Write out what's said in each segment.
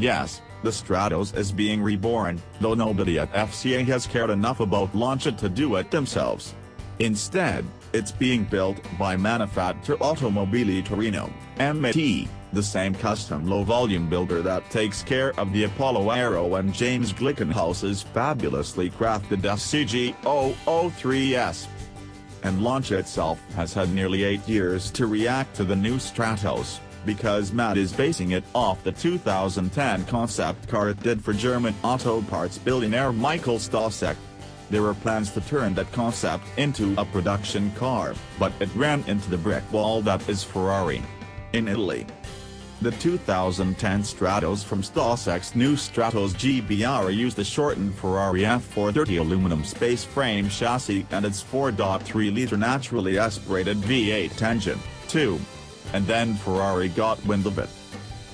Yes, the Stratos is being reborn, though nobody at FCA has cared enough about Lancia to do it themselves. Instead, it's being built by Manifattura Automobili Torino, MAT, the same custom low-volume builder that takes care of the Apollo Aero and James Glickenhaus's fabulously crafted SCG-003S. And Lancia itself has had nearly 8 years to react to the new Stratos, because MAT is basing it off the 2010 concept car it did for German auto parts billionaire Michael Stoschek. There were plans to turn that concept into a production car, but it ran into the brick wall that is Ferrari. In Italy, the 2010 Stratos from Stoschek's new Stratos GBR used a shortened Ferrari F430 aluminum space frame chassis and its 4.3-litre naturally aspirated V8 engine, too. And then Ferrari got wind of it.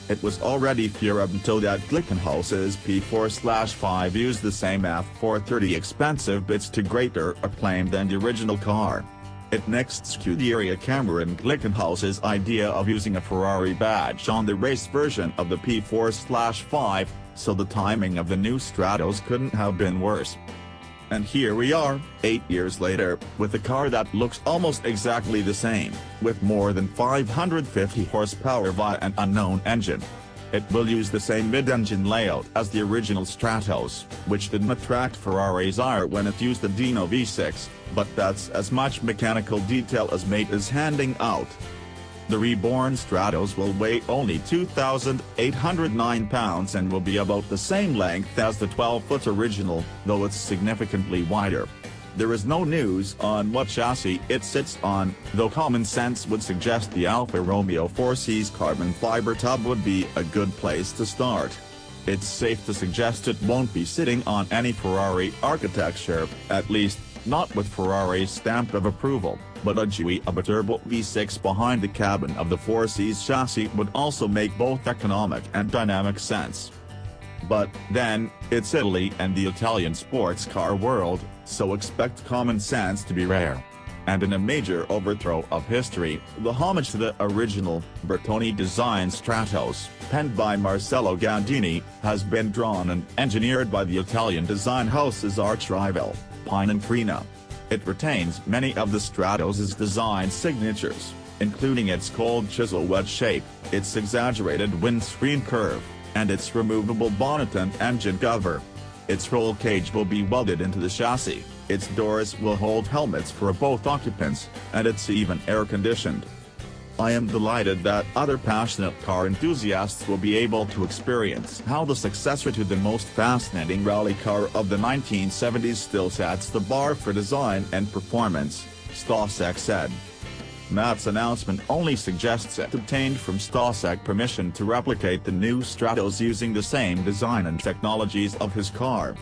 It was already feared until that Glickenhaus's P4/5 used the same F430 expensive bits to greater acclaim than the original car. It next Scuderia Cameron Glickenhaus's idea of using a Ferrari badge on the race version of the P4/5, so the timing of the new Stratos couldn't have been worse. And here we are, 8 years later, with a car that looks almost exactly the same, with more than 550 horsepower via an unknown engine. It will use the same mid-engine layout as the original Stratos, which didn't attract Ferrari's ire when it used the Dino V6, but that's as much mechanical detail as MAT is handing out. The reborn Stratos will weigh only 2,809 pounds and will be about the same length as the 12-foot original, though it's significantly wider. There is no news on what chassis it sits on, though common sense would suggest the Alfa Romeo 4C's carbon fiber tub would be a good place to start. It's safe to suggest it won't be sitting on any Ferrari architecture, at least, not with Ferrari's stamp of approval, but a turbo V6 behind the cabin of the 4C's chassis would also make both economic and dynamic sense. But, then, it's Italy and the Italian sports car world, so expect common sense to be rare. And in a major overthrow of history, the homage to the original, Bertone-designed Stratos, penned by Marcello Gandini, has been drawn and engineered by the Italian design house's arch-rival, Pininfarina. It retains many of the Stratos' design signatures, including its cold chisel wedge shape, its exaggerated windscreen curve, and its removable bonnet and engine cover. Its roll cage will be welded into the chassis, its doors will hold helmets for both occupants, and it's even air-conditioned. I am delighted that other passionate car enthusiasts will be able to experience how the successor to the most fascinating rally car of the 1970s still sets the bar for design and performance, Stoschek said. MAT's announcement only suggests it obtained from Stoschek permission to replicate the new Stratos using the same design and technologies of his car.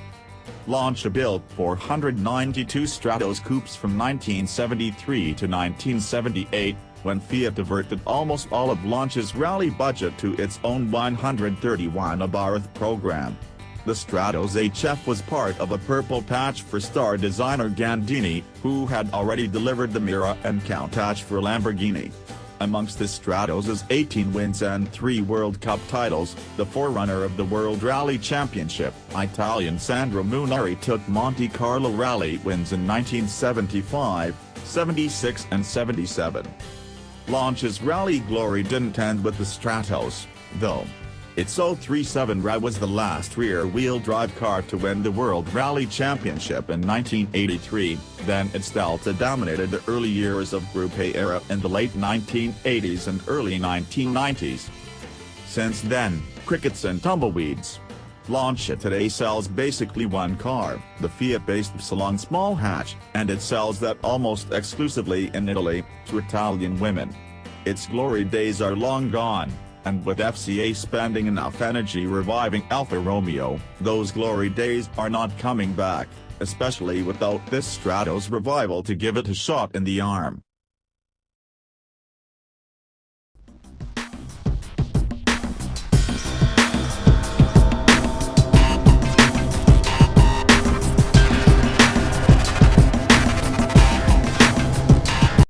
Lancia built 492 Stratos coupes from 1973 to 1978, when Fiat diverted almost all of Lancia's rally budget to its own 131 Abarth program. The Stratos HF was part of a purple patch for star designer Gandini, who had already delivered the Mira and Countach for Lamborghini. Amongst the Stratos' 18 wins and 3 World Cup titles, the forerunner of the World Rally Championship, Italian Sandro Munari took Monte Carlo Rally wins in 1975, 76 and 77. Lancia's rally glory didn't end with the Stratos, though. Its 037 Ra was the last rear-wheel drive car to win the World Rally Championship in 1983, then its Delta dominated the early years of Group A era in the late 1980s and early 1990s. Since then, crickets and tumbleweeds. Lancia today sells basically one car, the Fiat-based Salon small hatch, and it sells that almost exclusively in Italy, to Italian women. Its glory days are long gone, and with FCA spending enough energy reviving Alfa Romeo, those glory days are not coming back, especially without this Stratos revival to give it a shot in the arm.